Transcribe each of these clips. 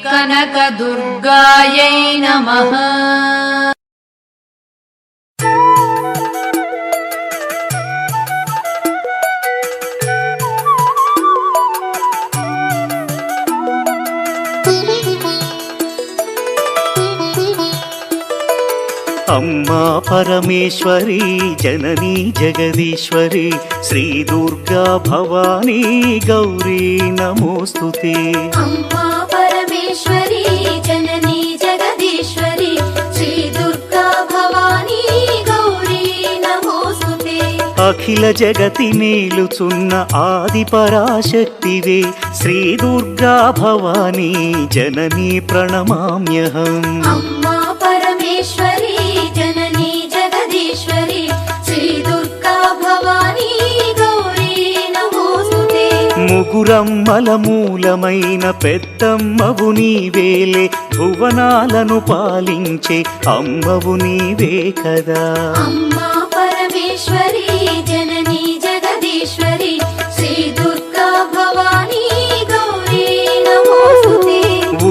कनकदुर्गायै नमः। अम्मा परमेश्वरी जननी जगदीश्वरी श्री दुर्गा भवानी गौरी नमोस्तुते। अम्मा परमेश्वरी जननी जगदीश्वरी श्री दुर्गा भवानी गौरी नमोस्तुते। अखिल जगति नेलुचुन्न आदि पराशक्तिवे श्री दुर्गा भवानी जननी प्रणमाम्यहम्। अम्मा परमेश्वरी जननी जगदीश्वरी श्री दुर्गा भवानी गौरी नमोस्तुते। ముగురమ్మల మూలమైన పెద్దమ్మవు నీవేలే భువనాలను పాలించే అమ్మవు నీవే కదా। अम्मा परमेश्वरी जननी जगदीश्वरी श्री दुर्गा भवानी गौरी नमोस्तुते।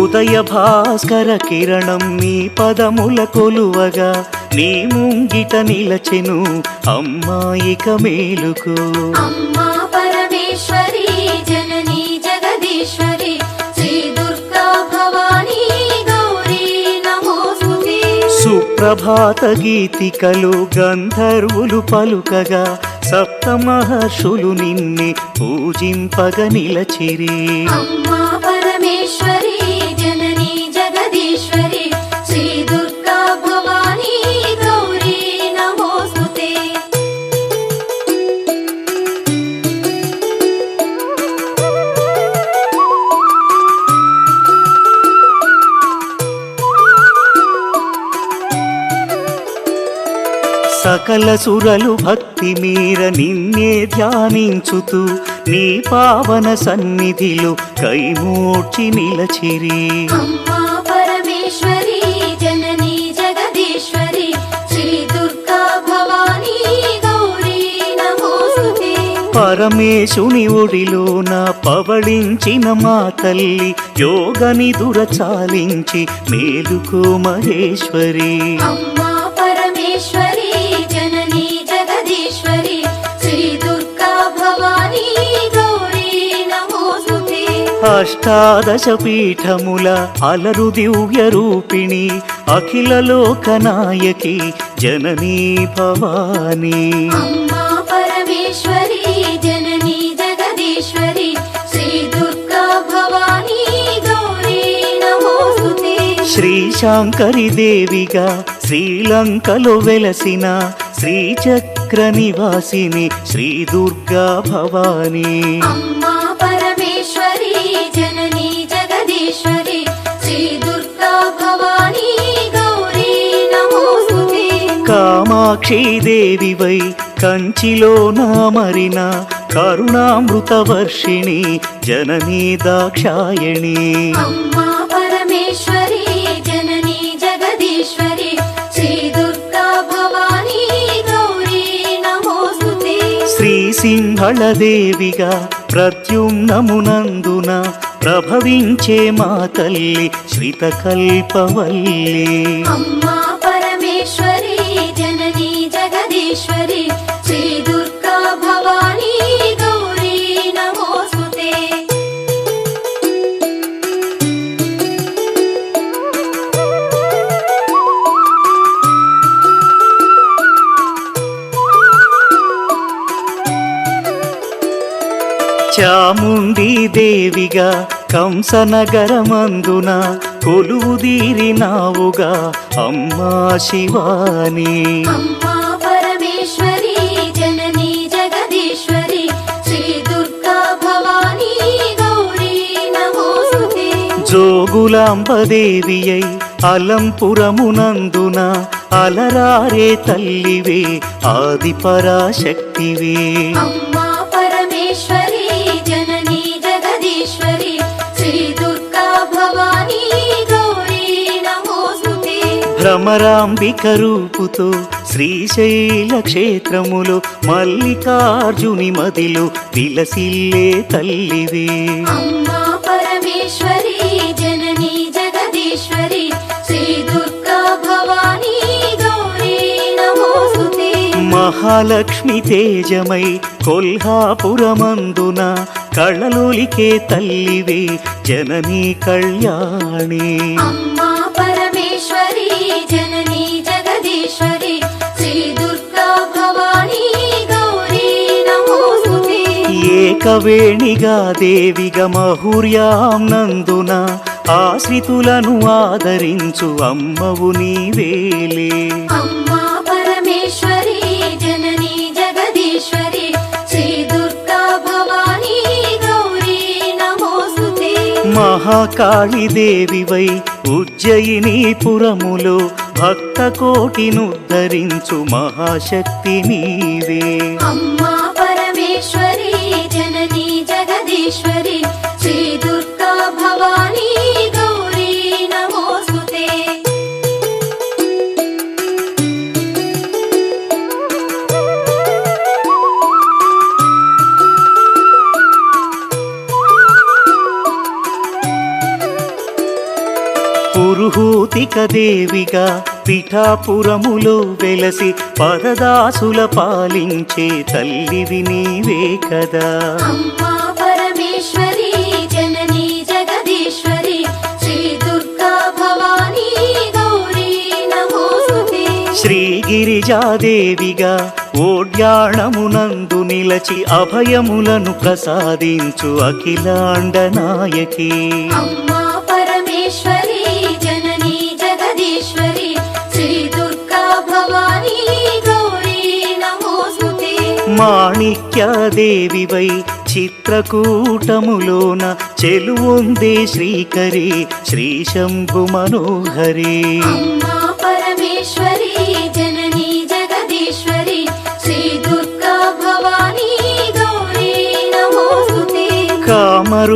ఉదయ భాస్కర కిరణం నీ పదముల కొలువగా నీ ముంగిట నిలచెను అమ్మాయిక మేలుకు। अम्मा परमेश्वरी जननी जगदीश्वरी श्री दुर्गा भवानी गौरी नमोस्तुते। సుప్రభాత గీతికలు గంధర్వులు పలుకగా సప్త మహర్షులు నిన్నే పూజింపగ నిలచిరి। अम्मा परमेश्वरी जननी जगदीश्वरी श्री दुर्गा भवानी गौरी नमोस्तुते। సకల సురలు భక్తి మీర నిన్నే ధ్యానించుతూ నీ పావన సన్నిధిలో కైమోడ్చి నిలచిరి। अम्मा परमेश्वरी जननी जगदीश्वरी श्री दुर्गा भवानी गौरी नमोस्तुते। పరమేశుని ఒడిలోన పవళించిన మా తల్లి యోగని దురచాలించి మేలుకో మహేశ్వరి। अम्मा परमेश्वरी जननी जगदीश्वरी श्री दुर्गा भवानी गौरी नमोस्तुते। అష్టాదశ పీఠముల అలరు దివ్య రూపిణి అఖిల లోక నాయకి జననీ భవానీ। अम्मा परमेश्वरी जननी जगदीश्वरी श्री दुर्गा भवानी गौरी नमोस्तुते। శ్రీ శాంకరి దేవిగా శ్రీలంకలో వెలసిన శ్రీచక్ర నివాసిని శ్రీ దుర్గా భవానీ। अम्मा परमेश्वरी जननी जगदीश्वरी श्री दुर्गा भवानी गौरी नमोस्तुते। కామాక్షి దేవివై కంచిలో నామరిన కరుణామృత వర్షిణి జననీ దాక్షాయణి। अम्मा परमेश्वरी जननी जगदीश्वरी श्री दुर्गा भवानी गौरी नमोस्तुते। శ్రీ సింహళ దేవిగా ప్రద్యుమ్నమునందున ప్రభవించే మా తల్లి శ్రితకల్పవల్లి। अम्मा परमेश्वरी जननी जगदीश्वरी श्री दुर्गा भवानी गौरी नमोस्तुते। చాముండి దేవిగా కంసనగరమందున కొలువుదీరినావుగా అమ్మా శివాని। अम्मा परमेश्वरी जननी जगदीश्वरी श्री दुर्गा జోగులాంబదేవియై అలంపురమునందున అలరారే తల్లివే ఆది పరాశక్తివే. అమ్మా పరమేశ్వరి జననీ జగదీశ్వరి శ్రీ దుర్గా భవానీ గౌరీ నమోస్తుతే. భ్రమరాంబిక రూపుతో శ్రీశైల క్షేత్రములో మల్లికార్జుని మదిలో విలసిల్లే తల్లివే. అమ్మా పరమేశ్వరి జననీ జగదీశ్వరి శ్రీ దుర్గా భవానీ గౌరీ నమోస్తుతే. మహాలక్ష్మి తేజమై కొల్హాపురమందున కళ్ళలోలికే తల్లివే జననీ కళ్యాణి. అమ్మా పరమేశ్వరి జననీ జగదీశ్వరి శ్రీ దుర్గా భవానీ గౌరీ నమోస్తుతే. ఏకవేణిగా దేవిగా మహుర్యాం నందున ఆశ్రితులను ఆదరించు అమ్మవు నీవేలే. అమ్మా పరమేశ్వరి జననీ జగదీశ్వరి శ్రీ దుర్గా భవానీ గౌరీ నమోస్తుతే. మహాకాళి దేవివై ఉజ్జయినీపురములో భక్త కోటినుద్ధరించు మహాశక్తి నీవే. అమ్మా పరమేశ్వరి జననీ జగదీశ్వరి శ్రీ దుర్గా భవానీ గౌరీ నమోస్తుతే. పురుహూతిక దేవిగా పిఠాపురములో వెలసి పరదాసుల పాలించే తల్లివి నీవే కదా. అమ్మా పరమేశ్వరి జననీ జగదీశ్వరి శ్రీ దుర్గా భవానీ గౌరీ నమోస్తుతే. శ్రీగిరిజాదేవిగా ఓడ్యాణమునందు నిలచి అభయములను ప్రసాదించు అఖిలాండ నాయకి. అమ్మా పరమేశ్వరి జననీ జగదీశ్వరి శ్రీ దుర్గా భవానీ గౌరీ నమోస్తుతే. మాణిక్యదేవివై చిత్రకూటములోన చెలువొందే శ్రీకరి శ్రీ శంభు మనోహరి. అమ్మా పరమేశ్వరి జననీ జగదీశ్వరి శ్రీ దుర్గా భవానీ గౌరీ నమోస్తుతే. కామరూపాదేవిగా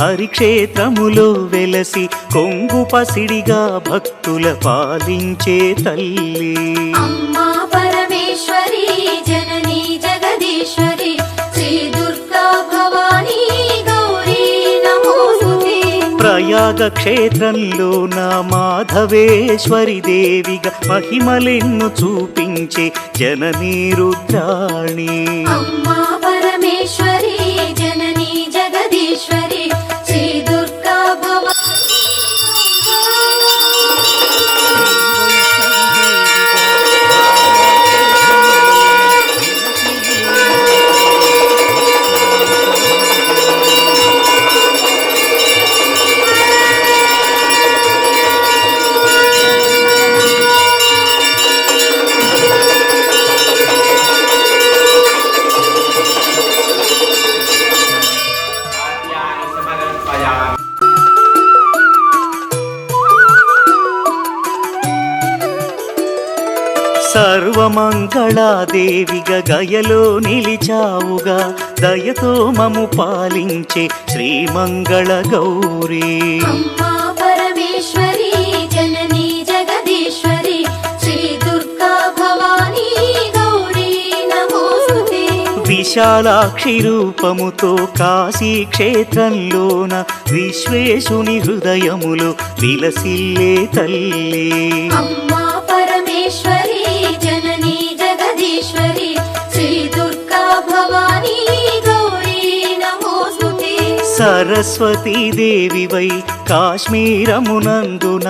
హరిక్షేత్రములో వెలసి కొంగు పసిడిగా భక్తుల పాలించే తల్లి. అమ్మా పరమేశ్వరి జననీ జగదీశ్వరి శ్రీ దుర్గా భవానీ గౌరీ నమోస్తుతే. ప్రయాగ క్షేత్రంలోన మాధవేశ్వరి దేవిగా మహిమలెన్ను చూపించే జననీ రుద్రాణి. అమ్మా పరమేశ్వరి జననీ జగదీశ్వరి శ్రీ దుర్గా భవానీ. సర్వమంగళాదేవిగా గయలో నిలిచావుగా దయతో మము పాలించే శ్రీమంగళ గౌరీ. అమ్మా పరమేశ్వరి జననీ జగదీశ్వరి శ్రీ దుర్గా భవానీ గౌరీ నమోస్తుతే. విశాలాక్షి రూపముతో కాశీ క్షేత్రంలోన విశ్వేశుని హృదయములో విలసిల్లే తల్లి. అమ్మా పరమేశ్వరి జననీ జగదీశ్వరి శ్రీ దుర్గా భవానీ గౌరీ నమోస్తుతే. సరస్వతీ దేవివై కాశ్మీరమునందున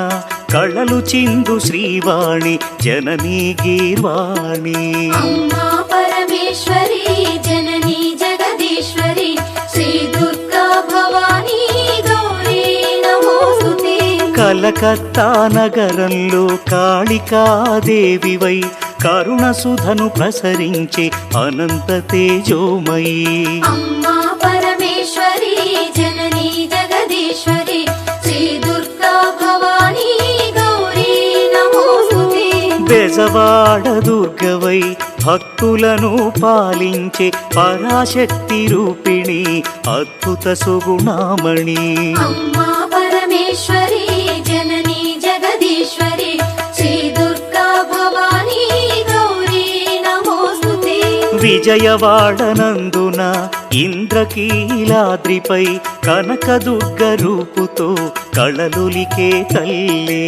కళలు చిందు శ్రీవాణి జననీ గీర్వాణి. అమ్మా పరమేశ్వరి జననీ జగదీశ్వరి శ్రీ దుర్గా భవానీ గౌరీ నమోస్తుతే. కలకత్తా నగరంలో కాళికాదేవివై కరుణ సుధను ప్రసరించే అనంత తేజోమయీ. అమ్మా పరమేశ్వరి జననీ జగదీశ్వరి విజయవాడ దుర్గవై భక్తులను పాలించే పరాశక్తి రూపిణి అద్భుత సుగుణామణి అమ్మా పరమేశ్వరి జననీ జగదీశ్వరి శ్రీ దుర్గా భవానీ గౌరీ నమోస్తుతే. విజయవాడ నందున ఇంద్రకీలాద్రిపై కనకదుర్గ రూపుతో కళలులికే తల్లి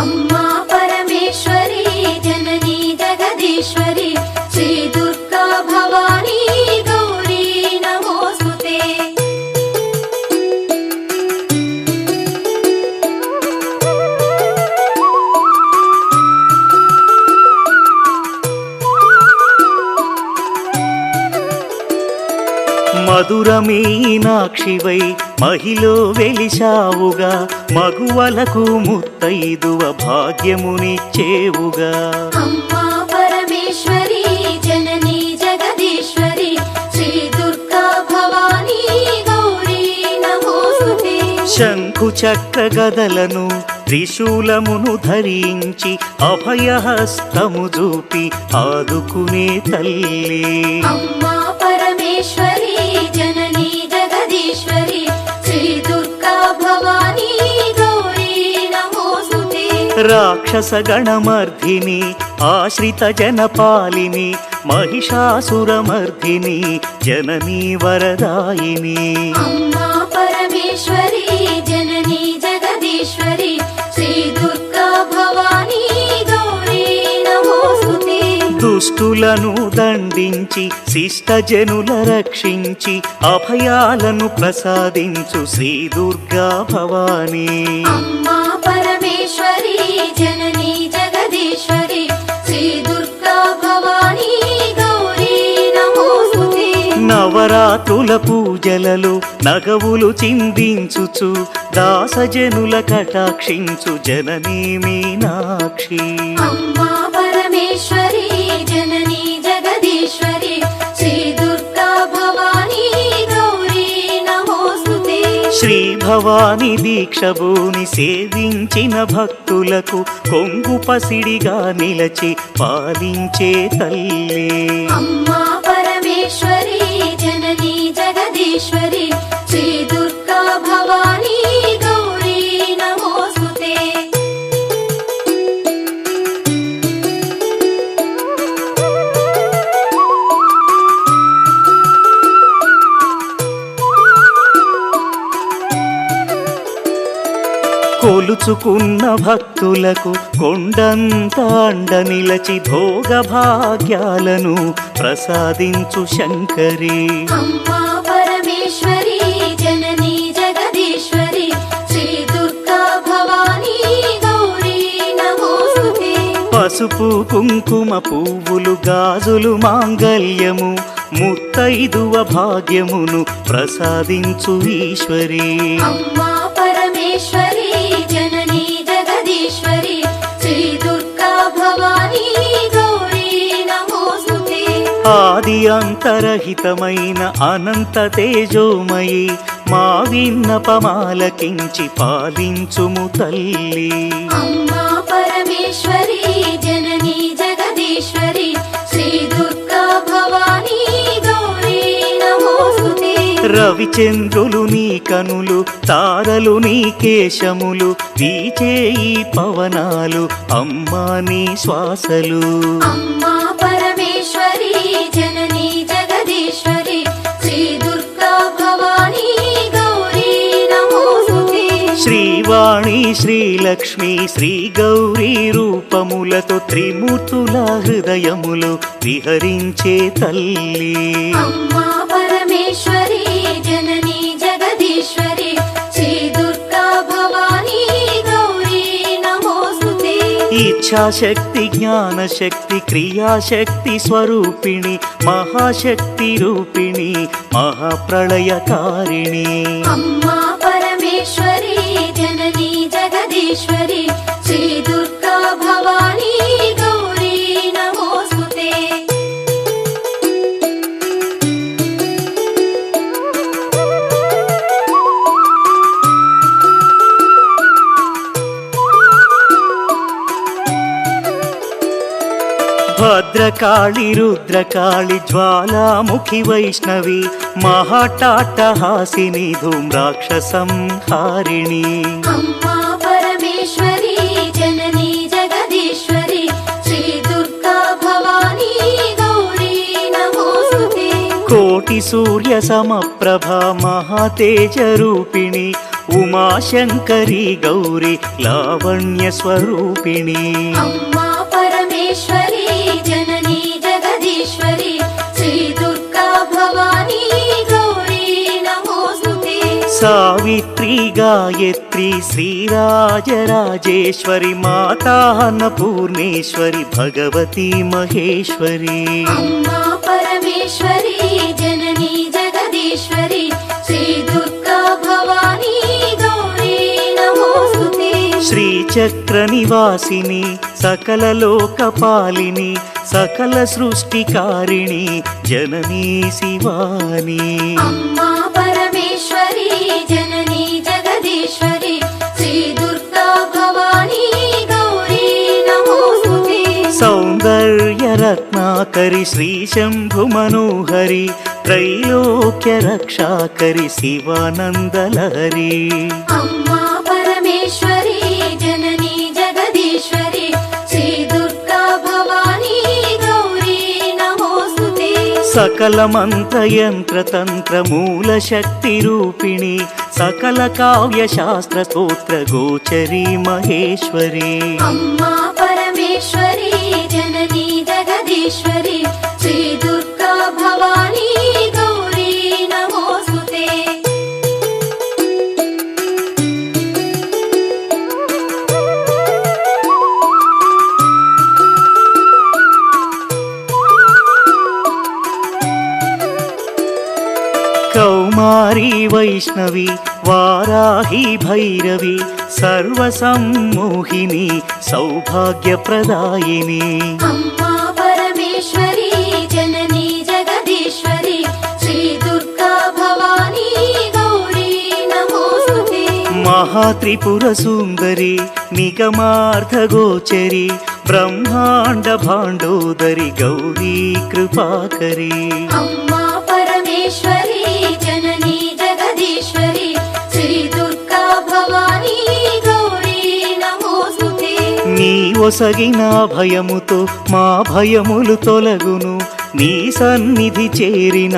అమ్మా పరమేశ్వరి జననీ జగదీశ్వరి శ్రీ దుర్గా భవానీ గౌరీ నమోస్తుతే. మధుర మీనాక్షివై మహిలో వెలిశావుగా మగువలకు ముత్తైదువ భాగ్యమునిచ్చేవుగా అమ్మా పరమేశ్వరి జననీ జగదీశ్వరి శ్రీ దుర్గా భవానీ గౌరీ నమోస్తుతే. శంఖు చక్ర గదలను త్రిశూలమును ధరించి అభయహస్తము చూపి ఆదుకునే తల్లి అమ్మా పరమేశ్వరి జననీ జగదీశ్వరి శ్రీ దుర్గా భవానీ గౌరీ నమోస్తుతే. రాక్షస గణమర్ధిని ఆశ్రిత జనపాలిని మహిషాసురమర్ధిని జననీ వరదాయిని అమ్మా పరమేశ్వరి జననీ జగదీశ్వరి శ్రీ దుర్గా భవానీ గౌరీ నమోస్తుతే. దుష్టులను దండించి శిష్టజనుల రక్షించి అభయాలను ప్రసాదించు శ్రీ దుర్గా భవానీ అమ్మా పరమేశ్వరి జననీ జగదీశ్వరి శ్రీ దుర్గా భవానీ గౌరీ నమోస్తుతే. నవరాత్రుల పూజలలో నగవులు చిందించుచు దాసజనుల కటాక్షించు జననీ మీనాక్షి అమ్మా పరమేశ్వరి జననీ జగదీశ్వరి శ్రీ దుర్గా భవానీ గౌరీ నమోస్తుతే. శ్రీ భవాని దీక్షభూని సేవించిన భక్తులకు కొంగు పసిడిగా నిలచి పాలించే తల్లి అమ్మా పరమేశ్వరి జననీ జగదీశ్వరి శ్రీ దుర్గా భవానీ గౌరీ నమోస్తుతే. కొలుచుకున్న భక్తులకు కొండంత అండ నిలచి భోగ భాగ్యాలను ప్రసాదించు శంకరి అమ్మా పరమేశ్వరి జననీ జగదీశ్వరి శ్రీ దుర్గా భవానీ గౌరీ నమోస్తుతే. పసుపు కుంకుమ పువ్వులు గాజులు మాంగల్యము ముత్తైదువ భాగ్యమును ప్రసాదించు ఈశ్వరి అమ్మా పరమేశ్వరి జననీ జగదీశ్వరి శ్రీ దుర్గా భవానీ గౌరీ నమోస్తుతే. ఆది అంతరహితమైన అనంత తేజోమయి మా విన్నపమాలకించి పాలించుము తల్లి అమ్మా పరమేశ్వరి జననీ జగదీశ్వరి శ్రీ దుర్గా భవానీ గౌరీ నమోస్తుతే. రవిచంద్రులు నీ కనులు తారలు నీ కేశములు వీచే ఈ పవనాలు అమ్మా నీ శ్వాసలు అమ్మా పరమేశ్వరి జననీ జగదీశ్వరి శ్రీ దుర్గా భవానీ గౌరీ నమోస్తుతే. శ్రీవాణి శ్రీలక్ష్మి శ్రీ గౌరీ రూపములతో త్రిమూర్తుల హృదయములు విహరించే తల్లి అమ్మా పరమేశ్వరి జననీ జగదీశ్వరి శ్రీ దుర్గా భవానీ గౌరీ నమోస్తుతే. ఇచ్ఛాశక్తి జ్ఞానశక్తి క్రియాశక్తి స్వరూపిణి మహాశక్తి రూపిణి మహాప్రళయకారిణి అమ్మా పరమేశ్వరి జననీ జగదీశ్వరి శ్రీ దుర్గా భవానీ గౌరీ నమోస్తుతే. భద్రకాళి రుద్రకాళి జ్వాలాముఖి వైష్ణవి మహాటాట్టహాసిని ధూమ్రాక్షసంహారిణి అమ్మా పరమేశ్వరి జననీ జగదీశ్వరి శ్రీ దుర్గా భవానీ గౌరీ నమోస్తుతే కోటి సూర్య సమప్రభ మహాతేజ రూపిణి ఉమాశంకరి గౌరి లావణ్య స్వరూపిణి అమ్మా పరమేశ్వరి జననీ జగదీశ్వరి శ్రీ దుర్గా భవానీ గౌరీ నమోస్తుతే సావిత్రి గాయత్రి శ్రీరాజరాజేశ్వరి మాతా అన్నపూర్ణేశ్వరి భగవతి మహేశ్వరి అమ్మా పరమేశ్వరి జననీ జగదీశ్వరి శ్రీ దుర్గా భవానీ గౌరీ నమోస్తుతే శ్రీచక్ర నివాసిని సకల లోకపాలిని సకల సృష్టికారిణి జననీ శివాని అమ్మా పరమేశ్వరి జననీ జగదీశ్వరి శ్రీ దుర్గా భవానీ గౌరీ నమోస్తుతే సౌందర్య రత్నాకరి శ్రీ శంభు మనోహరి త్రైలోక్య రక్షాకరి శివానందలహరి అమ్మా పరమేశ్వరి జననీ జగదీశ్వరి శ్రీ దుర్గా భవానీ గౌరీ నమోస్తుతే సకల మంత్ర యంత్ర తంత్ర మూల శక్తి రూపిణి సకల కావ్య శాస్త్ర స్తోత్ర గోచరి మహేశ్వరి అమ్మా పరమేశ్వరి జననీ జగదీశ్వరి శ్రీ దుర్గా భవానీ గౌరీ నమోస్తుతే కౌమారి వైష్ణవి వారాహి భైరవి సర్వసమ్మోహిని సౌభాగ్యప్రదాయిని అమ్మా పరమేశ్వరి జననీ జగదీశ్వరి శ్రీ దుర్గా భవానీ గౌరీ నమోస్తుతే మహాత్రిపుర సుందరి నిగమార్థ గోచరి బ్రహ్మాండ భాండోదరి గౌరీ కృపాకరి అమ్మా పరమేశ్వరి జననీ జగదీశ్వరి శ్రీ దుర్గా భవానీ గౌరీ నమోస్తుతే నీ ఒసగిన భయముతో మా భయములు తొలగును నీ సన్నిధి చేరిన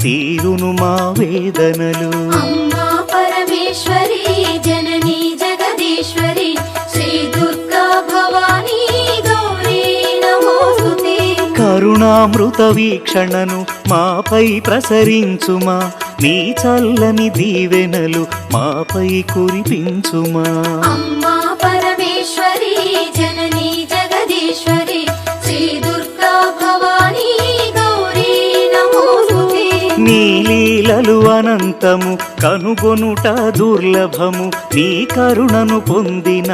తీరును మా వేదనలు అమ్మా పరమేశ్వరి జననీ జగదీశ్వరి శ్రీ దుర్గా భవానీ గౌరీ నమోస్తుతే కరుణామృత వీక్షణను మాపై ప్రసరించుమా నీ చల్లని దీవెనలు మాపై కురిపించుమా అమ్మా పరమేశ్వరి జననీ జగదీశ్వరి శ్రీ దుర్గా భవానీ గౌరీ నమోస్తుతే నీ లీలలు అనంతము కనుగొనుట దుర్లభము నీ కరుణను పొందిన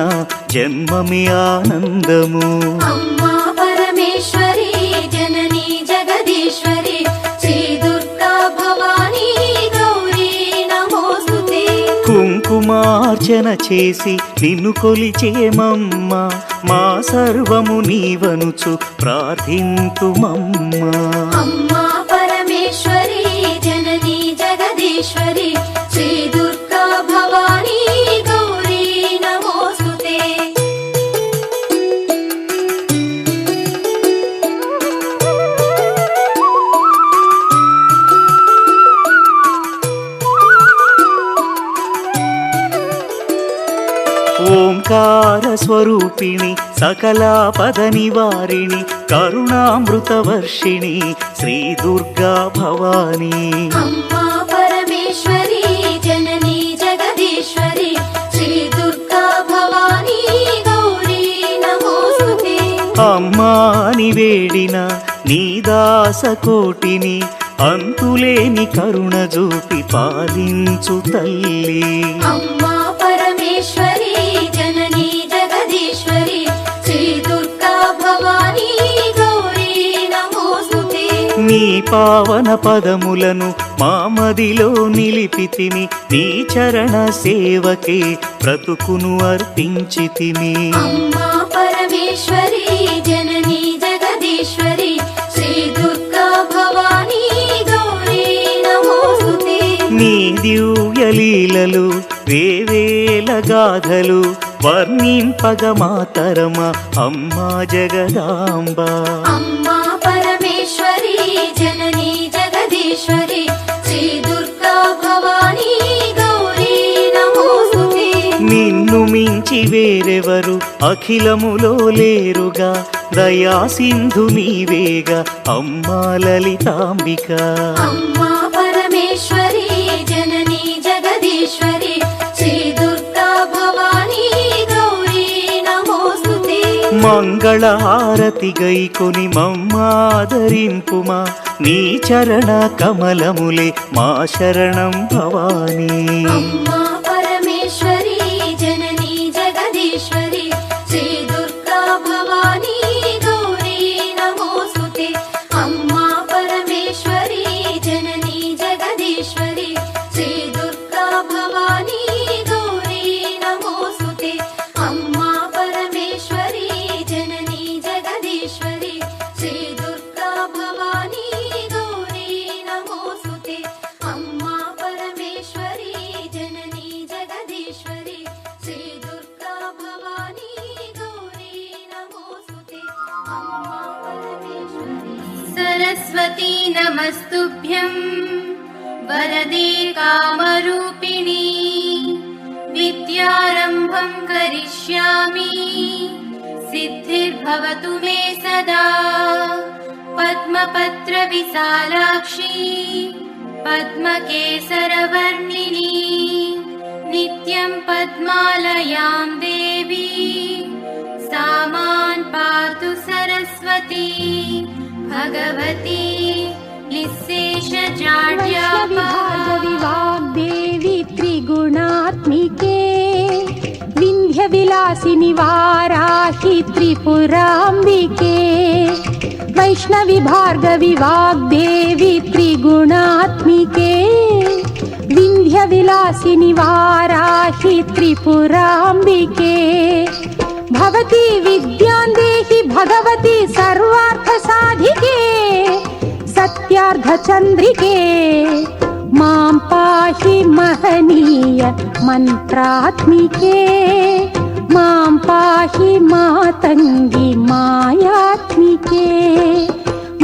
జన్మమే ఆనందము అమ్మా పరమేశ్వరి జననీ జగదీశ్వరి శ్రీ దుర్గా భవానీ గౌరీ నమోస్తుతే కుంకుమార్చన చేసి నిన్ను కొలిచేమమ్మ మా సర్వము నీవనుచు ప్రార్థింతుమమ్మా అమ్మా పరమేశ్వరి జననీ జగదీశ్వరి శ్రీ దుర్గా భవానీ గౌరీ నమోస్తుతే ఓంకార స్వరూపిణి సకలాపద నివారిణి కరుణామృత వర్షిణి శ్రీ దుర్గా భవానీ అమ్మా పరమేశ్వరి జననీ జగదీశ్వరి శ్రీ దుర్గా భవానీ గౌరీ నమోస్తుతే అమ్మాని వేడిన నీ దాస కోటిని అంతులేని కరుణ చూపి పాలించు తల్లి అమ్మా పరమేశ్వరి జననీ జగదీశ్వరి శ్రీ దుర్గా భవానీ గౌరీ నమోస్తుతే నీ పావన పదములను మామదిలో నిలిపితిమి నీ చరణ సేవకే బ్రతుకును అర్పించితిమి అమ్మా పరమేశ్వరి జననీ జగదీశ్వరి దివ్యలీలలు వేవేల గాథలు వర్ణింపగ మాతరమ అమ్మా జగదాంబ. అమ్మా పరమేశ్వరి జననీ జగదీశ్వరి శ్రీ దుర్గా భవానీ గౌరీ నమోస్తుతే. నిన్ను మించి వేరెవరు అఖిలములో లేరుగా దయా సింధు నీవేగా అమ్మా లలితాంబిక. అమ్మా పరమేశ్వరి జననీ జగదీశ్వరి శ్రీ దుర్గా భవానీ గౌరీ నమోస్తుతే. మంగళహారతి గైకొని మమ్మాదరింపుమా నీ చరణ కమలములే మా శరణం భవానీ. అమ్మా పరమేశ్వరి జననీ జగదీశ్వరి శ్రీ దుర్గా భవానీ గౌరీ నమోస్తుతే. అమ్మా పరమేశ్వరి జననీ జగదీశ్వరి శ్రీ దుర్గా భవానీ గౌరీ నమోస్తుతే. అమ్మా పరమేశ్వరి జననీ జగదీశ్వరి శ్రీ దుర్గా భవానీ గౌరీ నమోస్తుతే. అమ్మా పరమేశ్వరి జననీ జగదీశ్వరి శ్రీ దుర్గా భవానీ గౌరీ నమోస్తుతే. అమ్మా పరమేశ్వరి. సరస్వతీ నమస్తుభ్యం వరదే కామరూపిణి విద్యారంభం కరిష్యామి సిద్ధిర్భవతు మే సదా. పద్మపత్ర విశాలాక్షి పద్మకేసరవర్ణిని నిత్యం పద్మాలయాం దేవి सा मां पातु सरस्वती भगवती वैष्णविभागविवाग्देवी त्रिगुणात्मिके विन्ध्यविलासिनि वाराहि त्रिपुराम्बिके. वैष्णवी भार्गवी वाग्देवी त्रिगुणात्मिके विन्ध्यविलासिनि वाराहि त्रिपुराम्बिके. भवती विद्यां देहि भगवती सर्वार्थसाधिके सत्यार्धचन्द्रिके. मां पाहि महनीय मन्त्रात्मिके मां पाहि मातङ्गी मायात्मिके.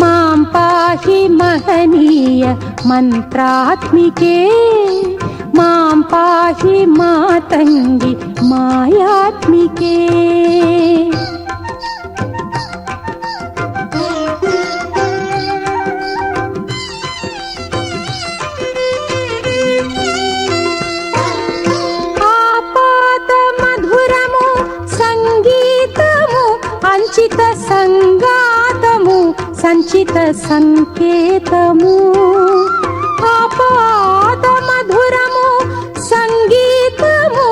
मां पाहि महनीय मन्त्रात्मिके मां पाहि मातङ्गी मायात्मिके. ఆపాతమధురము సంగీతము అంచిత సంగాతము సంచిత సంకేతము. ఆపాతమధురము సంగీతము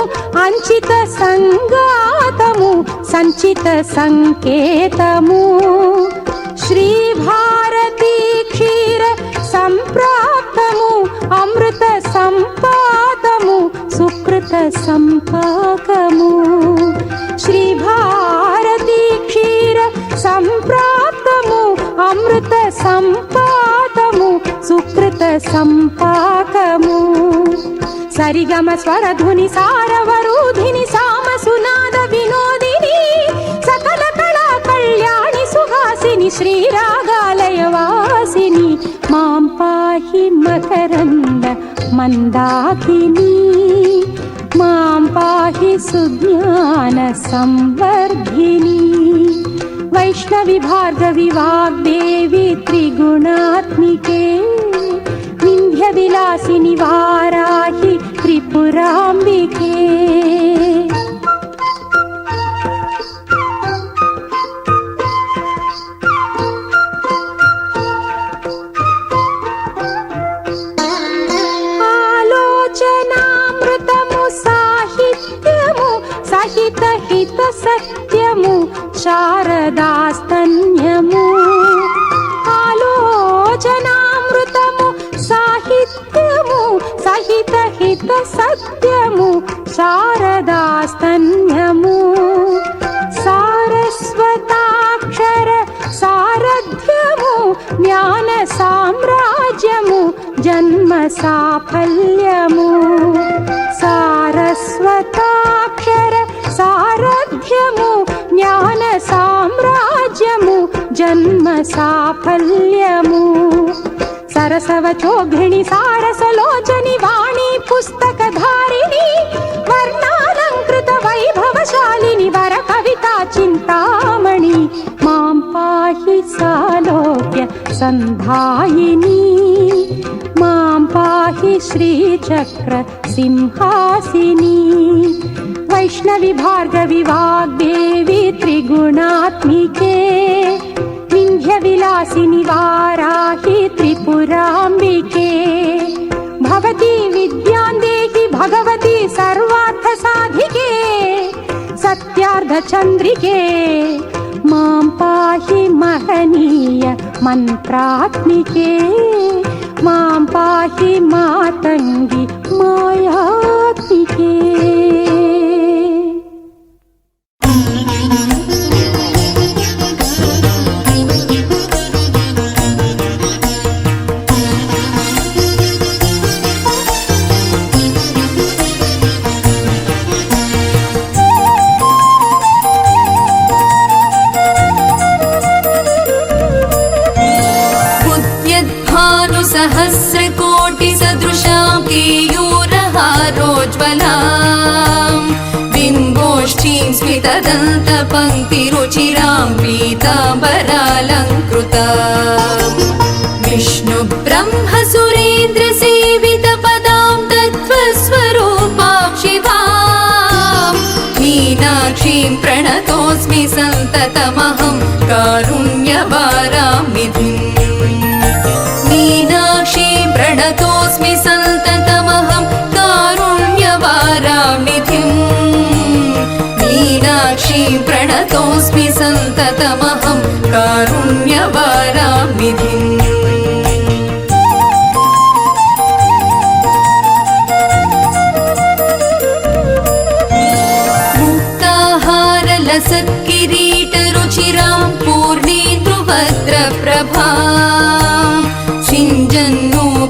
అంచిత సంగాతము సంచిత సంకేతము. శ్రీ భారతీ క్షీర సంప్రాప్తము అమృత సంపాతము సుకృత సంపాకము. శ్రీ భారతీ క్షీర సంప్రాప్తము అమృత సంపాతము సుకృత సంపాకము. సరిగమ స్వరధుని సారవరూధిని సామసునాద వినోదిని సకల కళా కళ్యాణి సుహాసిని శ్రీరాగాలయ వాసిని. మాం పాహి మకరంద మందాకిని మాం పాహి సుజ్ఞాన సంవర్ధిని. వైష్ణవి భార్గవి వాగ్దేవి త్రిగుణాత్మికే వింధ్యవిలాసిని వారాహి త్రిపురాంబికే. ఆలోచనామృతము సాహిత్యము సహిత హిత సత్యము శారదాస్తన్యము. ఆలోచనామృతము సాహిత్యము సహిత హిత సత్యము శారదాస్తన్యము. సారస్వతాక్షర సారథ్యము జ్ఞాన సామ్రాజ్యము జన్మ సాఫల్యము సారస్వతాక్షర సారథ్యము జ్ఞాన సామ్రాజ్యము జన్మ సాఫల్యము సరసవచోఘ్రిణి సారసలోచని వాణి పుస్తకధారిణి వర్ణాలంకృత వైభవశాలిని వర కవితా చింతామణి మాం పాహి సాలోక్య సంధాయిని మాం పాహి శ్రీచక్ర సింహాసిని వైష్ణవి భార్గవి వాగ్దేవి త్రిగుణాత్మికే వింధ్య విలాసిని వారాహి త్రిపురాంబికే భవతి విద్యాందేహి భగవతి సర్వార్థ సాధికే సత్యార్థ చంద్రికే మాం పాహి మహనీయ మంత్రాత్మికే మాం పాహి మాతంగి మాయాత్మికే सहस्रकोटिसदृशां केयूरहारोज्ज्वलां बिम्बोष्ठीं स्मितदन्तपङ्क्तिरुचिरां पीताम्बरालङ्कृतां विष्णुब्रह्मसुरेन्द्रसेवितपदां तत्त्वस्वरूपां शिवां मीनाक्षीं प्रणतोऽस्मि सन्ततमहं कारुण्यवारां निधिम् प्रणतोऽस्मि सन्ततमहं कारुण्यवारां निधिम् मीनाक्षीं प्रणतोऽस्मि सन्ततमहं कारुण्यवारां निधिम् मुक्ताहारलसत्किरीटरुचिरां पूर्णेन्दुभद्रप्रभां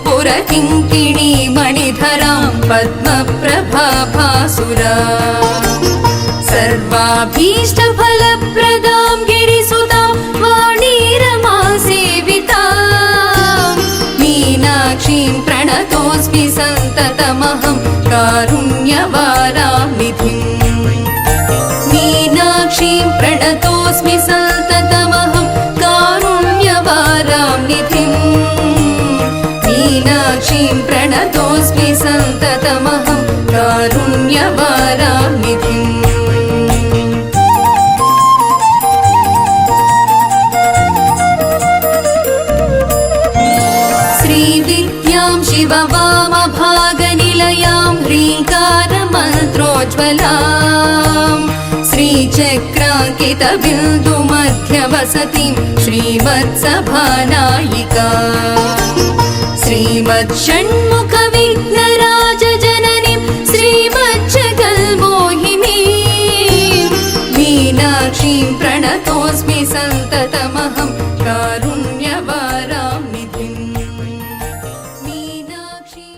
पुरकिङ्किणी मणिधरां पद्मप्रभाभासुरा सर्वाभीष्टफलप्रदां गिरिसुतां वाणीरमा सेवितां मीनाक्षीं प्रणतोऽस्मि सन्ततमहं कारुण्यवारां निधिम् मीनाक्षीं प्रणतोऽस्मि सन्ततमहं कारुण्यवारां निधिम् मीनाक्षीं प्रणतोऽस्मि सन्ततमहं कारुण्यवारां निधिम् श्रीविद्यां शिववामभागनिलयां ह्रीङ्कारमन्त्रोज्ज्वलां श्रीचक्राङ्कितबिन्दुमध्यवसतिं श्रीमत्सभानायिका श्रीमच्छण्मुखविघ्नराजजननीं श्रीमज्जगन्मोहिनीं मीनाक्षीं प्रणतोऽस्मि सन्ततमहं कारुण्यवारां निधिम् मीनाक्षीं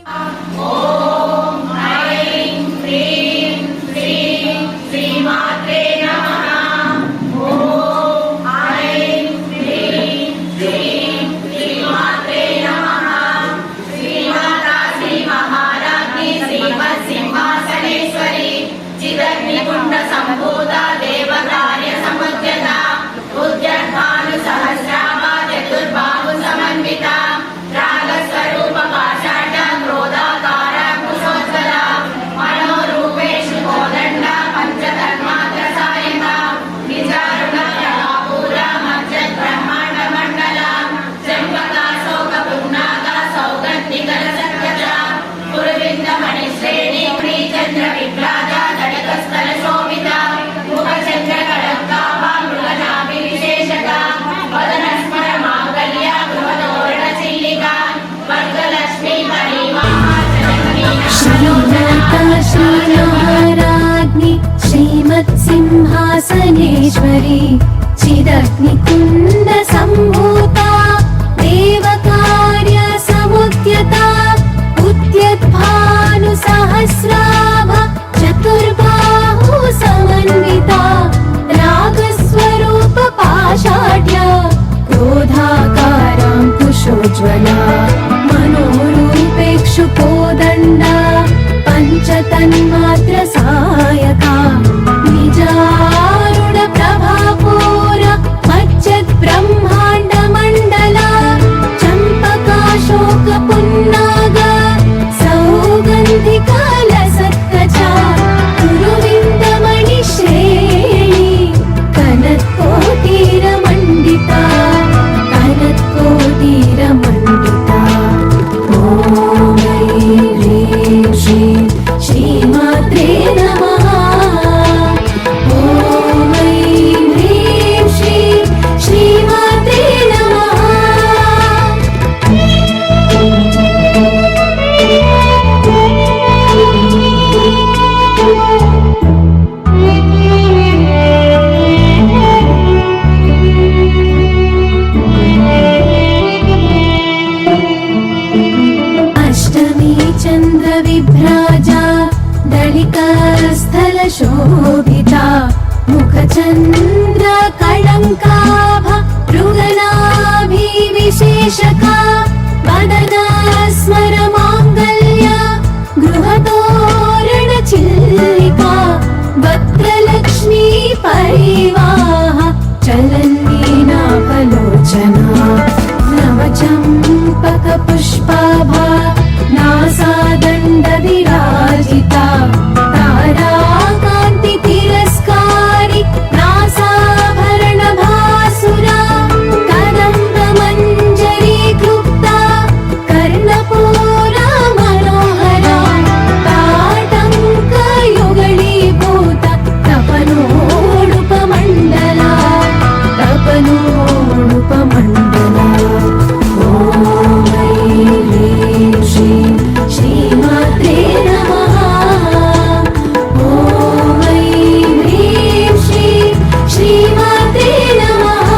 श्रीनाराज्ञि श्रीमत्सिंहासनेश्वरी चिदग्निकुण्ड सम्भूता देवकार्य समुद्यता सहस्राभ चतुर्बाहु समन्विता रागस्वरूप पाषाढ्य क्रोधाकाराङ्कुशोज्ज्वला मनोरूपेक्षुकोदण्डा पञ्चतन्मात्र सायका निजारुण प्रभापूर मज्जत् ब्रह्माण्ड मण्डला चम्पकाशोक पुन्नाग सौगन्धिका लसत्कचा गुरुविन्दमणिश्रेणी कनत्कोटीरमण्डिता कनत्कोटीरमण्डिता ॐ ह्रीं श्रीं श्रीमात्रे नमः ॐ ह्रीं श्रीं श्रीमात्रे नमः अष्टमी चन्द्रविभ्राजा दलिकास्थलशोभिता मुखचन्द्र कळङ्काभ मृगनाभिविशेषका वदना स्मरमाङ्गल्य गृहतोरणचिल्लिका वक्त्रलक्ष्मी परिवाह चलन्नीनाभलोचना नवचम्पकपुष्पाभा नासादण्डविराजिता ताराकान्तितिरस्कारि नासाभरणभासुरा कदम्बमञ्जरीक्लुप्ता कर्णपूरा मनोहरा ताटङ्कयुगलीभूत तपनोडुपमण्डला तपनोडुपमण्डला ॐ ह्रीं श्रीं श्रीमात्रे नमः ॐ ह्रीं श्रीं श्रीमात्रे नमः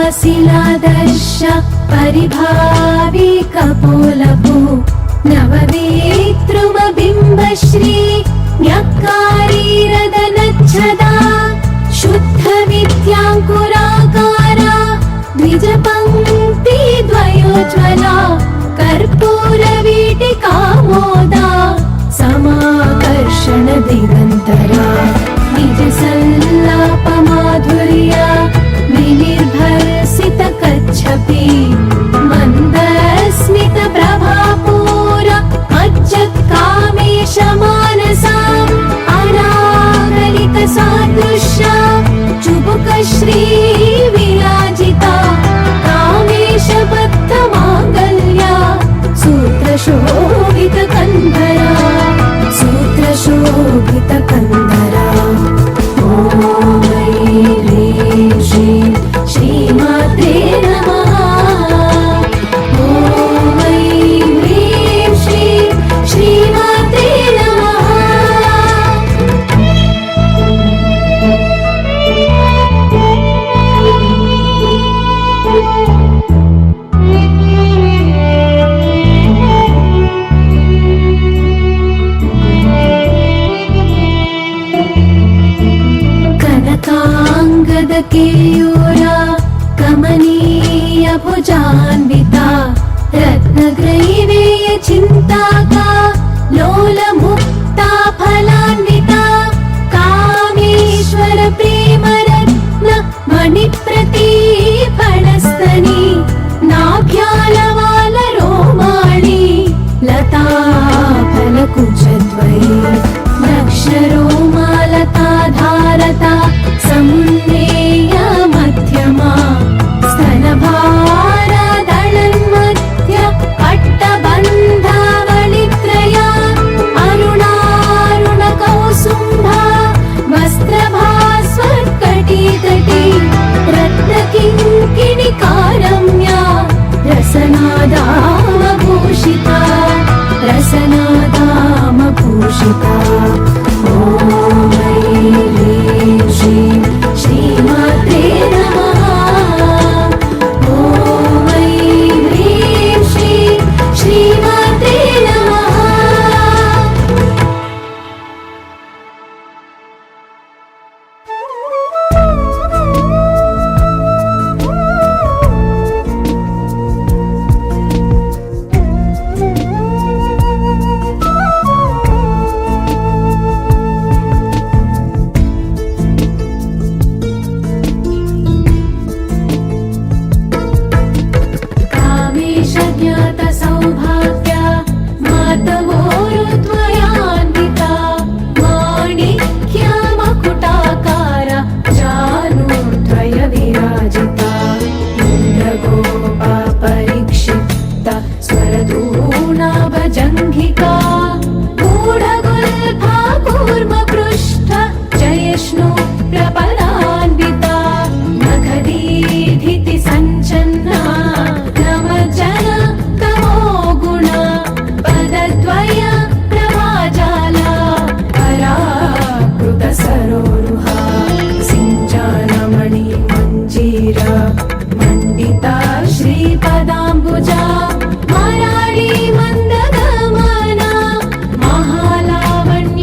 पद्मरागशिलादर्श परिभावी कपोलभू नववेत्रुमबिम्बश्री न्यक्कारीरदनच्छदा शुद्धविद्याङ्कुराकारा द्विजपङ्क्ति द्वयोज्ज्वला कर्पूरवीटिकामोदा समाकर्षण दिगन्तरा निजसल्लापमाधुर्या विनिर्भर्सित कच्छपि मन्दस्मित प्रभापूर मज्जत्कामेश मानसाम् अनागलिक सादृश्या चुबुकश्री विराजिता कामेश बद्ध माङ्गल्या सूत्रशोभित कन्धरा सूत्रशोभित कन्धरा ॐ ह्रीं श्रीं श्रीमात्रे नमः ॐ ह्रीं श्रीं श्रीमात्रे नमः कनकाङ्गदकेयूरा कमनीय भुजान्विता रत्नग्रैवेय चिन्ताका लोलमुक्ता फलान्विता कामेश्वर प्रेमरत्न मणिप्रतिफलस्तनी नाभ्यालवाल रोमाणि लता फलकुचद्वये नक्षरोमालता धारता समुन्नेय मध्यमा स्तनभारा दळन्मध्य पट्टबन्धावळि गुणाभजङ्घिका गूढगुल्फा कूर्मपृष्ठ जयष्णु प्रपदान्विता नखदीधिति सञ्चन्ना नमज्जन तमो गुणा पदद्वय प्रभाजाला पराकृत सरोरुहा सिञ्चानमणि मञ्जीर मण्डिता श्रीपदाम्बुजा मराळी मन्दगमना महालावण्यशेवदिः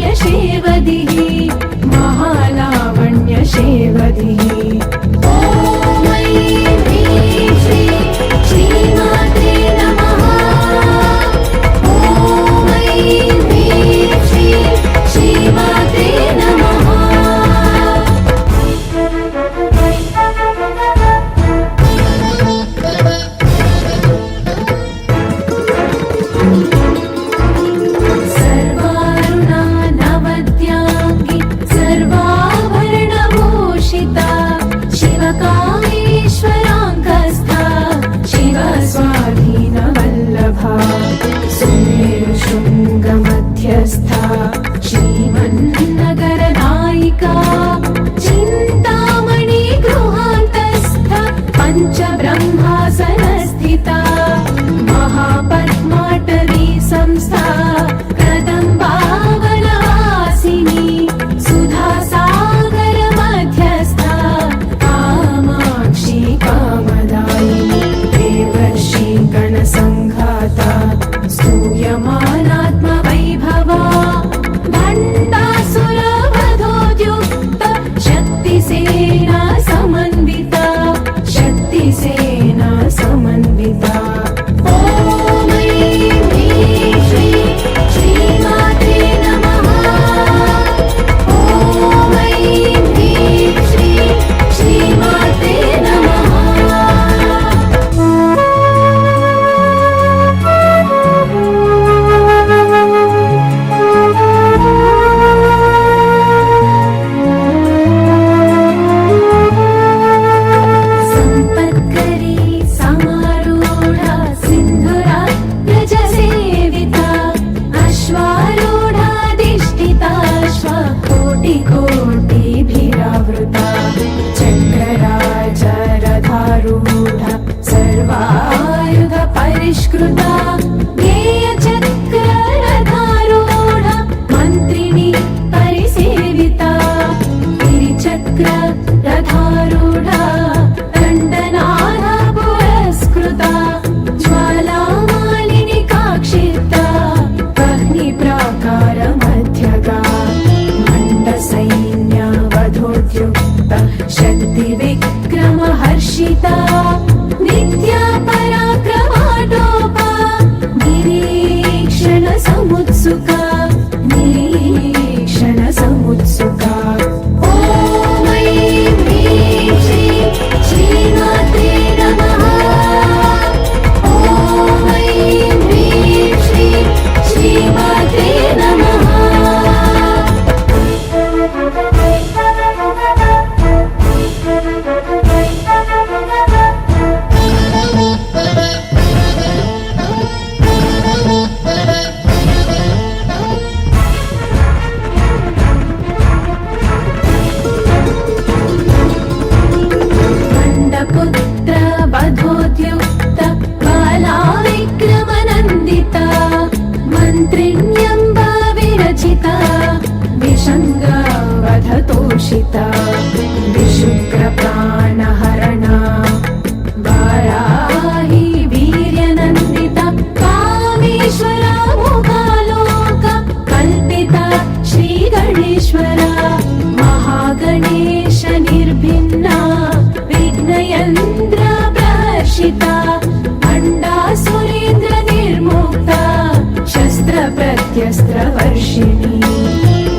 महालावण्यशेवदिः ॐ ऐं ह्रीं श्रीं श्रीमात्रे नमः ॐ ऐं ह्रीं श्रीं श्रीमात्रे नमः सर्वारुणा नवद्याङ्गी सर्वाभरणभूषिता शिवकामेश्वराङ्गस्था शिवस्वाधीनवल्लभा सुमेरुशृङ्गमध्यस्था श्रीमन्नगरनायिका चिन्तामणि गृहान्तस्था पञ्चब्रह्मासनस्थिता महापद्माटवी संस्था कदम्बावनवासिनी सुधासागर मध्यस्था कामाक्षी कामदायिनी देवर्षि गणसङ्घाता स्तूयमानात्मवैभवा भण्डासुरवधोद्युक्त शक्तिसेना समन्विता शक्तिसेना समन्विता ॐ ऐं ह्रीं श्रीं श्रीमात्रे नमः ॐ ऐं ह्रीं श्रीं श्रीमात्रे नमः सम्पत्करी समारूढा सिन्धुराग्रजसेविता अश्वारूढाधिष्ठिताश्व कोटिकोटिभिरावृता चक्रराजरथारूढा सर्वायुधपरिष्कृता गेयचक्ररथारूढा मन्त्रिणी परिसेविता गिरिचक्ररथारूढा दण्डनादा पुरस्कृता ज्वालामालिनी काक्षिप्ता वह्निप्राकारमध्यगा मण्डसैन्यावधोद्युक्ता शक्तिविक्रमहर्षिता नित्या पराक्रमाटोपा निरीक्षणसमुत्सुका निरीक्षणसमुत्सुका ॐ ऐं ह्रीं श्रीं श्रीमात्रे नमः ॐ ऐं ह्रीं श्रीं श्रीमात्रे नमः खण्डपुत्र वधोद्युक्त बाला विक्रमनन्दिता मन्त्रिण्यम्ब विरचिता विषङ्गवधतोषिता विशुक्रप्राणहरणा वाराही वीर्यनन्दिता कामेश्वरा मुखालोका कल्पिता श्रीगणेश्वरा महागणेश निर्भिन्ना विघ्नयन्त्र प्रहर्षिता भण्डासुरेन्द्र निर्मुक्ता शस्त्रप्रत्यस्त्रवर्षिणी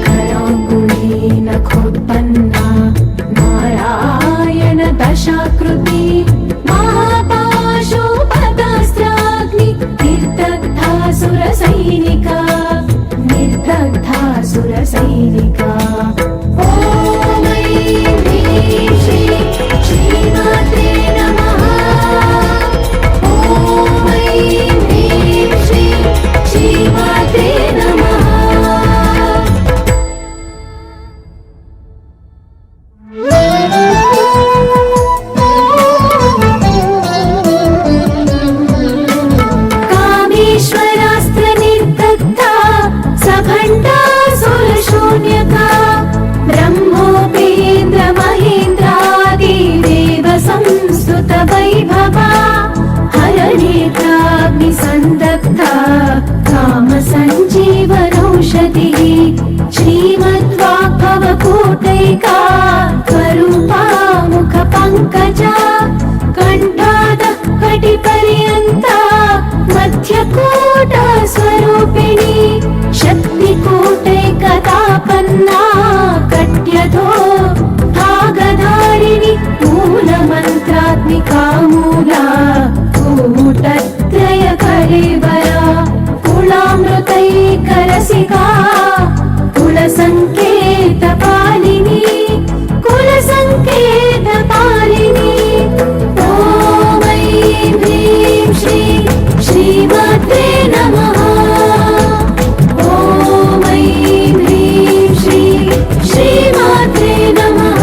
कराङ्गुली नखोत्पन्ना नारायण दशाकृति महापाशुपतास्त्राग्नि निर्दग्धासुरसैनिका निर्दग्धासुरसैनिका ॐ ऐं ह्रीं श्रीं श्रीमात्रे नमः ॐ ऐं ह्रीं श्रीं कान्तिका स्वरूपा मुख पङ्कजा कण्ठादः कटिपर्यन्ता मध्यकूट स्वरूपिणी शक्तिकूटैकतापन्ना कट्यधो भागधारिणि मूलमन्त्रात्मिका मूला कूटत्रय कलेवरा कुलामृतैकरसिका कुलसङ्केतपालिनी कुलसङ्केतपालिनी ॐ ऐं ह्रीं श्रीं श्रीमात्रे नमः ॐ ऐं ह्रीं श्रीं श्रीमात्रे नमः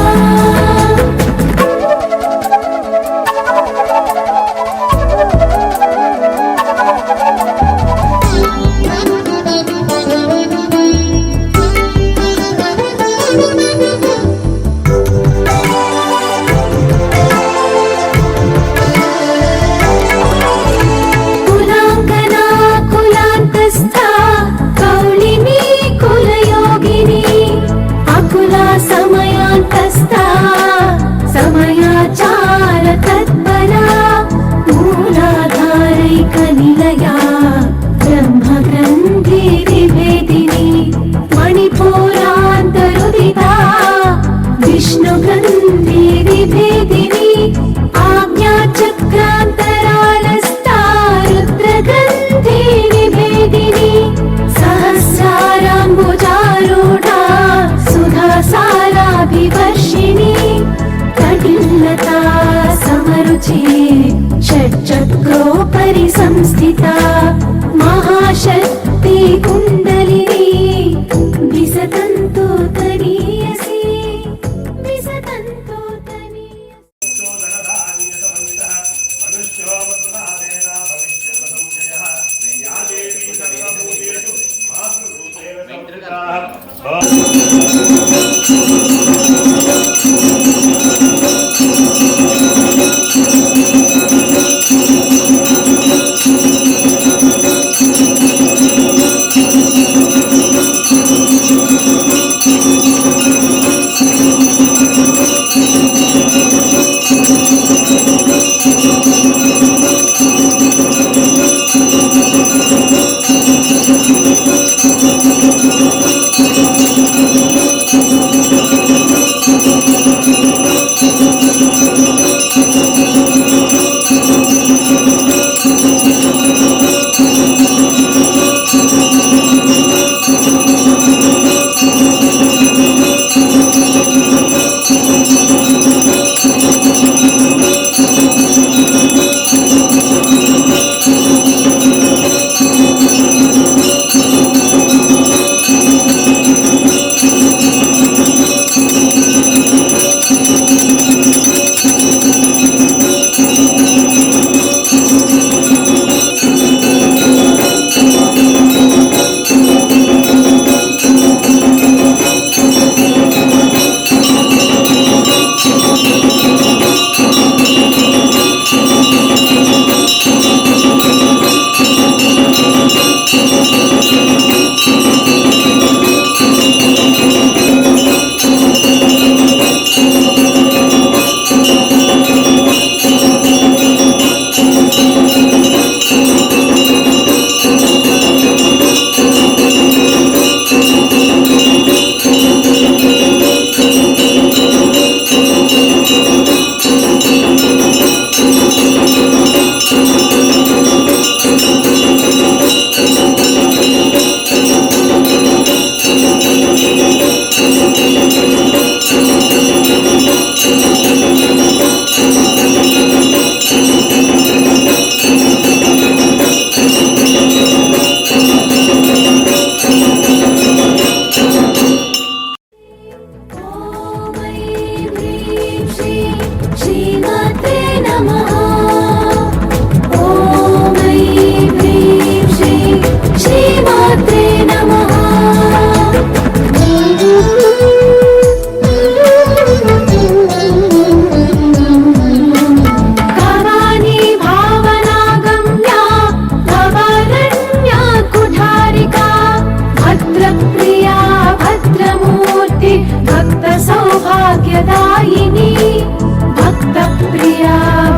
प्रिया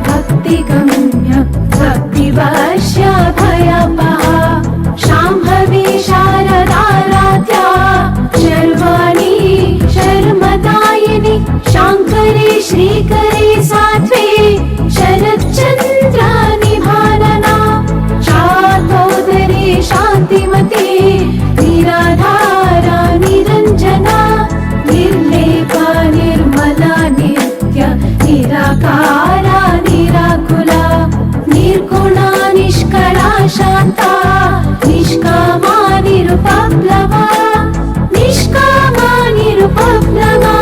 भक्तिगम्य भक्तिवश्या भयपहा शाम्भवी शारदाराध्या शर्वाणि शर्मदायिनि शाङ्करे श्रीकरे साध्वे शरच्चन्द्रा निभानना शान्तोदरे शान्तिमती निराधारा निरञ्जना निर्लेपा निर्मला नित्य निराकारा निराकुला निर्गुणा निष्कला शान्ता निष्कामा निरुपप्लवा निष्कामा निरुपप्लवा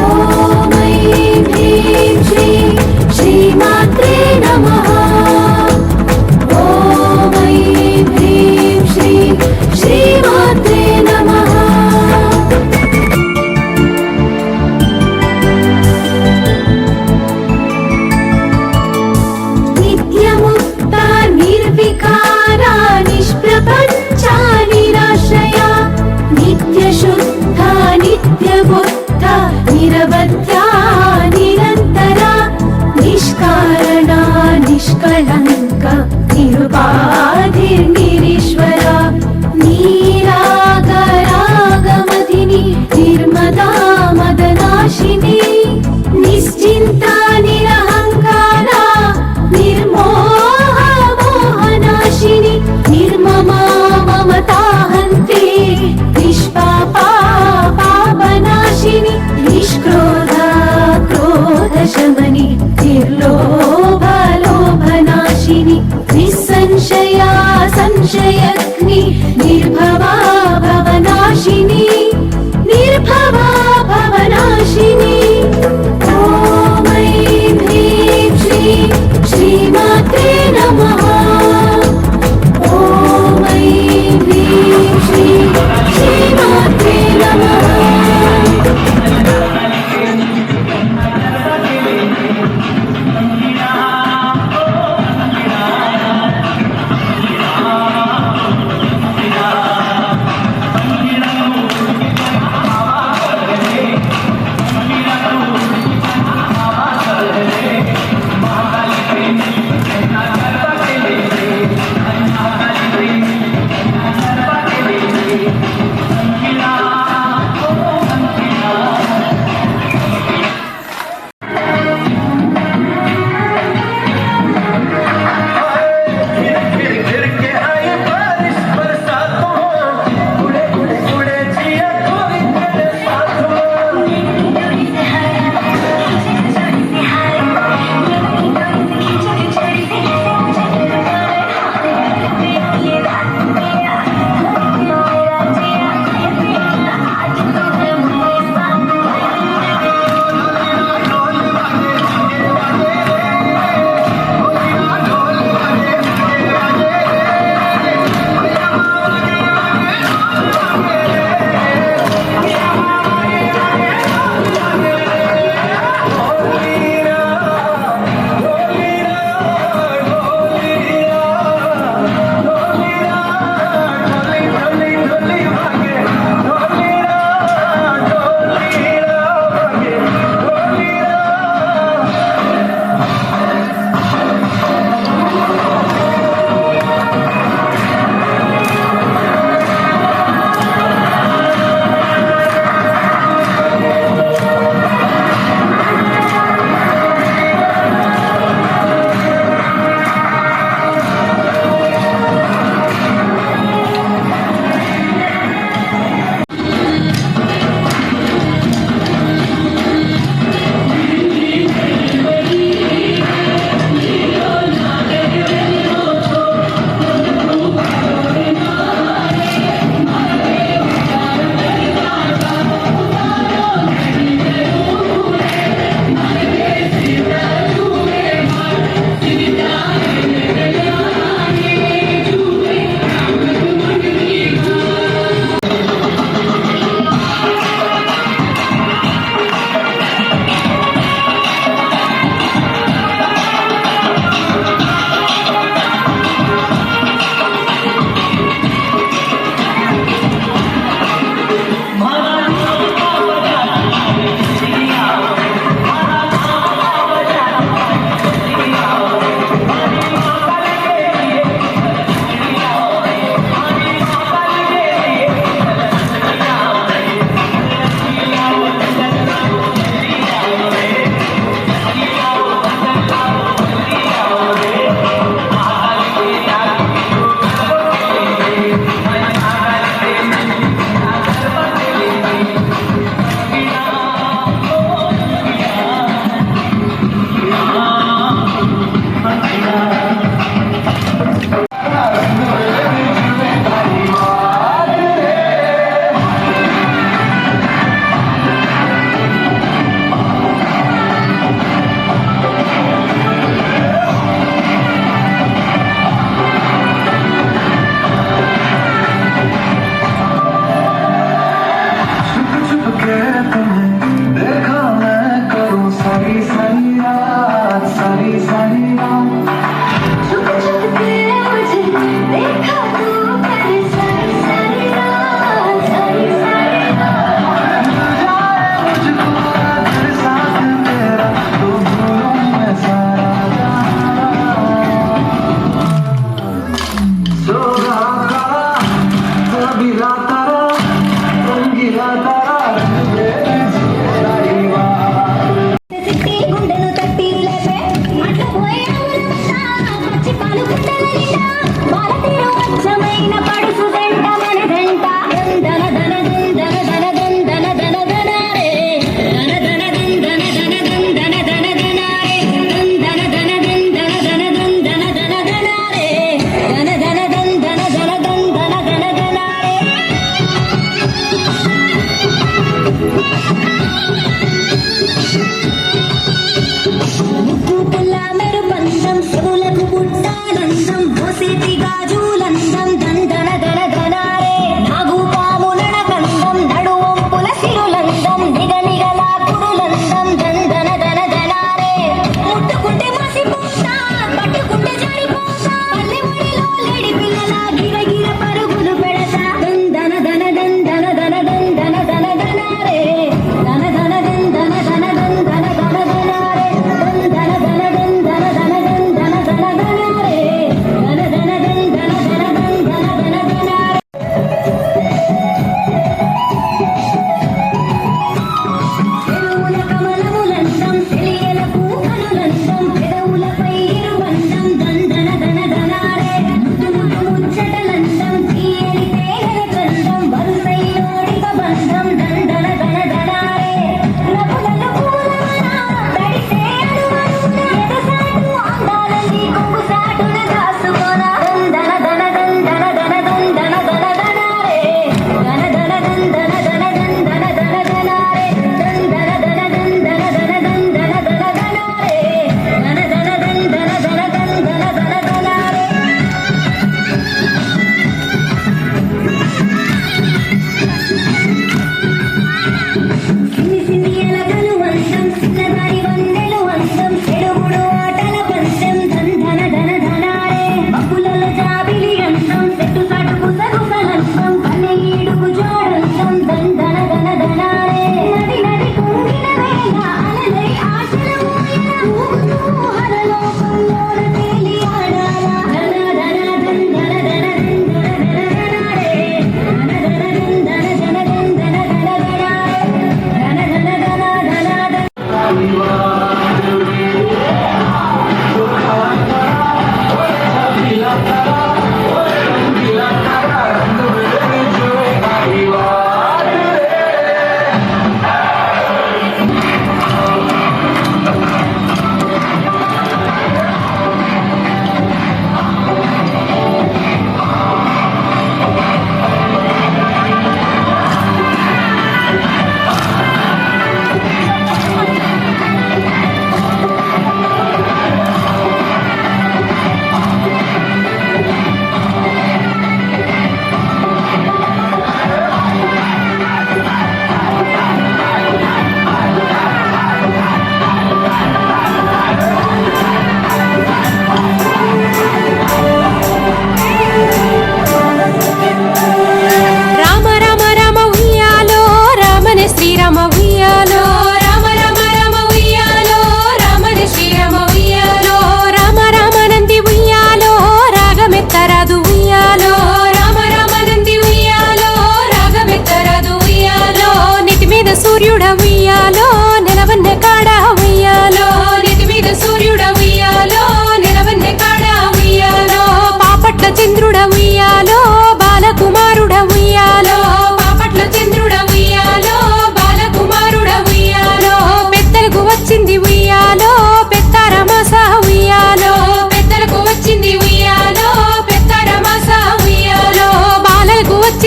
ॐ ऐं ह्रीं श्रीं श्रीमात्रे नमः ॐ ऐं ह्रीं श्रीं श्रीमात्रे नमः नित्यमुक्ता निर्विकारा निष्प्रपञ्चा निरा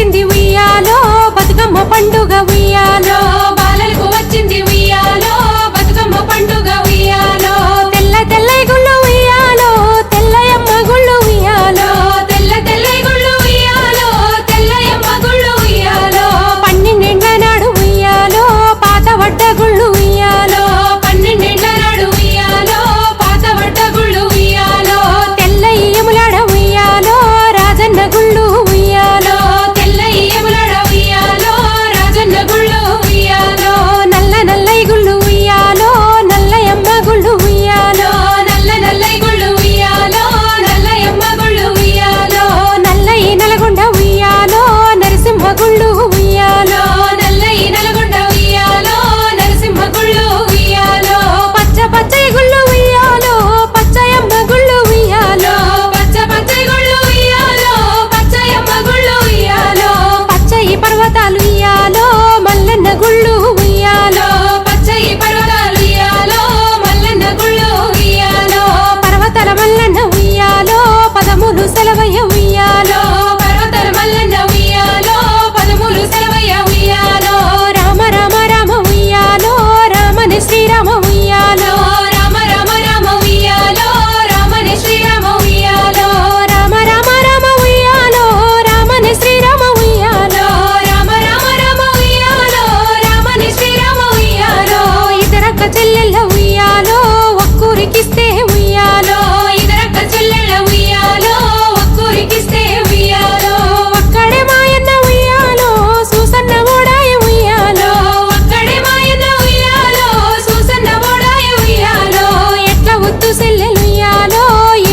వచ్చింది ఉయ్యాలో బతుకమ్మ పండుగ ఉయ్యాలో బాలలకు వచ్చింది ఉయ్యాలో బతుకమ్మ పండుగ ఉయ్యాలో తెల్ల తెల్లై గుళ్ళు ఉయ్యాలో తెల్లయమ్మ గుళ్ళు ఉయ్యాలో తెల్ల తెల్లై గుళ్ళు ఉయ్యాలో తెల్లయమ్మ గుళ్ళు ఉయ్యాలో 12 నాడు ఉయ్యాలో పాత వడ్డ గుళ్ళు ఉయ్యాలో 12 నాడు ఉయ్యాలో పాత వడ్డ గుళ్ళు ఉయ్యాలో తెల్ల ఈయములాడ ఉయ్యాలో రాజన్న గుళ్ళు ఉయ్యాలో తెల్ల ఈయములాడ ఉయ్యాలో రాజన్న గుళ్ళు ఉయ్యాలో నల్ల నల్లై గుళ్ళు ఉయ్యాలో నల్లయమ్మ గుళ్ళు ఉయ్యాలో నల్ల నల్లై గుళ్ళు ఉయ్యాలో నల్లయమ్మ గుళ్ళు ఉయ్యాలో నల్ల ఈ నల్గొండ ఉయ్యాలో నరసింహ గుళ్ళు ఉయ్యాలో నల్ల ఈ నల్గొండ ఉయ్యాలో నరసింహ గుళ్ళు ఉయ్యాలో పచ్చ పచ్చై గుళ్ళు ఉయ్యాలో పచ్చయమ్మ గుళ్ళు ఉయ్యాలో పచ్చ పచ్చై గుళ్ళు ఉయ్యాలో పచ్చయమ్మ గుళ్ళు ఉయ్యాలో పచ్చయి పర్వతాలు ఉయ్యాలో మల్లన్న గుళ్ళు ఉయ్యాలో పచ్చయి పర్వతాలు ఉయ్యాలో మల్లన్న గుళ్ళు ఉయ్యాలో పర్వతాల మల్లన్న ఉయ్యాలో పదములు సెలవయ్య ఉయ్యాలో పర్వతాల మల్లన్న ఉయ్యాలో పదములు సెలవయ్య ఉయ్యాలో రామ రామ రామ ఉయ్యాలో రామని శ్రీరామ ఉయ్యాలో రామ రామ రామ ఉయ్యాలో రామని శ్రీరామ ఉయ్యాలో రామ రామ రామ ఉయ్యాలో రామని శ్రీరామ ఉయ్యాలో రామ రామ రామ ఉయ్యాలో రామని శ్రీరామ ఉయ్యాలో ఇతరక్క చెల్లెళ్ళ ఉయ్యాలో ఒక్కూరికిస్తే ఉయ్యాలో ఇదరక్క చెల్లెళ్ళ ఉయ్యాలో ఒక్కూరికిస్తే ఉయ్యాలో ఒక్కడే మాయన్న ఉయ్యాలో సూసన్న ఓడాయ ఉయ్యాలో ఒక్కడే మాయన్న ఉయ్యాలో సూసన్న ఓడాయ ఉయ్యాలో ఎట్ల ఉత్తు సెల్లెలు ఉయ్యాలో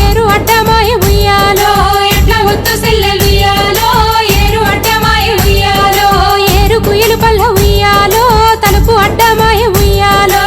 ఏరు అడ్డమాయ ఉయ్యాలో ఎట్ల ఒత్తు సెల్లెలు ఉయ్యాలో ఏరు అడ్డమాయ ఉయ్యాలో ఏరు కుయిలు పల్ల ఉయ్యాలో తలుపు అడ్డమాయ ఉయ్యాలో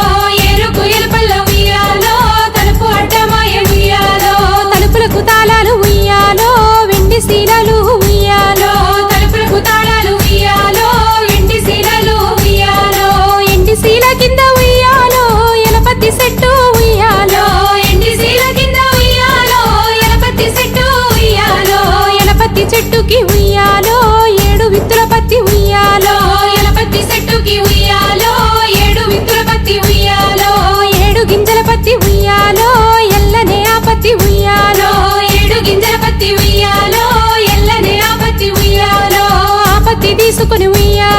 ఏరు కుయల పల్ల ఉయ్యాలో తలుపు అడ్డమాయ ఉయ్యాలో తలుపులకు తాళాలు ఉయ్యాలో వెండి శీలలు ఉయ్యాలో తలుపులకు తాళాలు ఉయ్యాలో ఎండి శీలలు ఉయ్యాలో ఎండి శీల కింద ఉయ్యాలో ఎలపతి సెట్టు ఉయ్యాలో ఎండి శీల కింద ఉయ్యాలో ఎలపతి చెట్టు ఉయ్యాలో ఎలపతి చెట్టుకి ఉయ్యాలో 7 విత్తుల పత్తి ఉయ్యాలో ఎలపతి చెట్టుకి ఉయ్యాలో 7 విత్తుల పత్తి ఉయ్యాలో 7 గింజల పత్తి ఉయ్యాలో ఎల్లనే ఆ పత్తి ఉయ్యాలో 7 గింజల పత్తి ఉయ్యాలో ఎల్లనే ఆ పత్తి ఉయ్యాలో ఆ పత్తి తీసుకుని ఉయ్యాలో